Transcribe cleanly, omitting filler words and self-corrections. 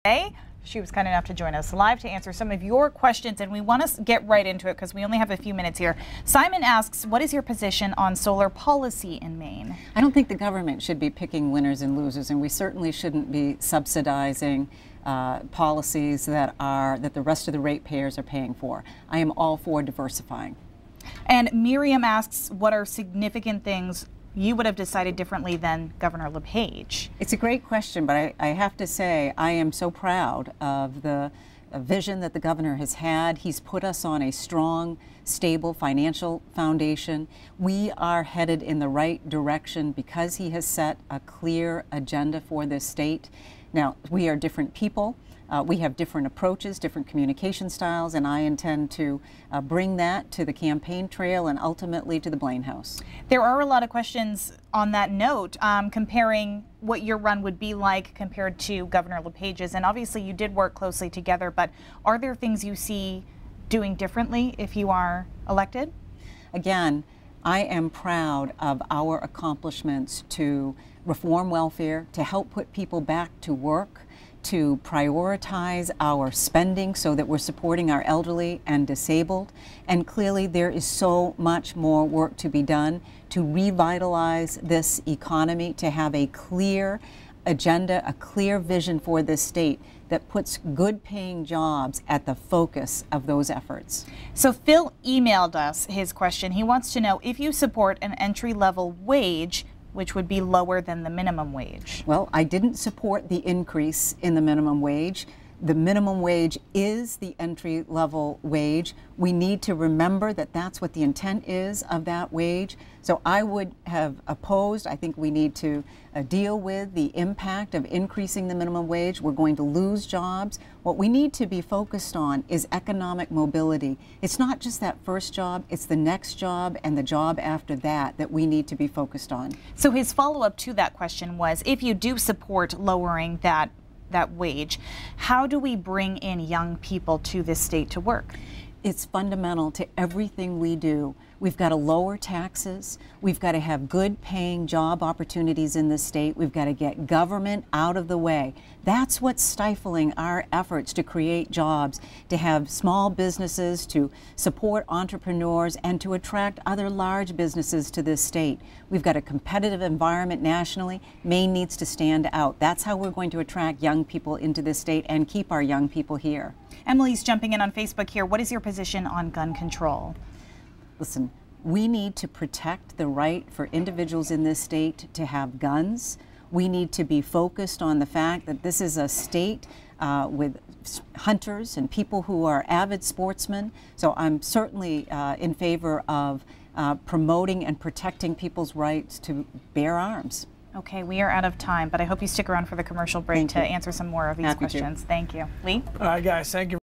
today. She was kind enough to join us live to answer some of your questions, and we want to get right into it because we only have a few minutes here. Simon asks, what is your position on solar policy in Maine? I don't think the government should be picking winners and losers, and we certainly shouldn't be subsidizing policies that the rest of the ratepayers are paying for. I am all for diversifying. And Miriam asks, what are significant things you would have decided differently than Governor LePage? It's a great question, but I have to say I am so proud of the vision that the governor has had. He's put us on a strong, stable financial foundation. We are headed in the right direction because he has set a clear agenda for this state. Now, we are different people. We have different approaches, different communication styles, and I intend to bring that to the campaign trail and ultimately to the Blaine House. There are a lot of questions on that note, comparing what your run would be like compared to Governor LePage's, and obviously you did work closely together, but are there things you see doing differently if you are elected? Again, I am proud of our accomplishments to reform welfare, to help put people back to work, to prioritize our spending so that we're supporting our elderly and disabled. And clearly there is so much more work to be done to revitalize this economy, to have a clear agenda, a clear vision for this state that puts good paying jobs at the focus of those efforts. So Phil emailed us his question. He wants to know if you support an entry-level wage which would be lower than the minimum wage. Well, I didn't support the increase in the minimum wage. The minimum wage is the entry-level wage. We need to remember that that's what the intent is of that wage. So I would have opposed. I think we need to deal with the impact of increasing the minimum wage. We're going to lose jobs. What we need to be focused on is economic mobility. It's not just that first job, it's the next job and the job after that that we need to be focused on. So his follow-up to that question was, if you do support lowering that wage, how do we bring in young people to this state to work? It's fundamental to everything we do. We've got to lower taxes. We've got to have good paying job opportunities in this state. We've got to get government out of the way. That's what's stifling our efforts to create jobs, to have small businesses, to support entrepreneurs, and to attract other large businesses to this state. We've got a competitive environment nationally. Maine needs to stand out. That's how we're going to attract young people into this state and keep our young people here. Emily's jumping in on Facebook here. What is your position on gun control? Listen, we need to protect the right for individuals in this state to have guns. We need to be focused on the fact that this is a state with hunters and people who are avid sportsmen. So I'm certainly in favor of promoting and protecting people's rights to bear arms. Okay, we are out of time, but I hope you stick around for the commercial break to answer some more of these questions. Thank you. Lee? All right, guys, thank you.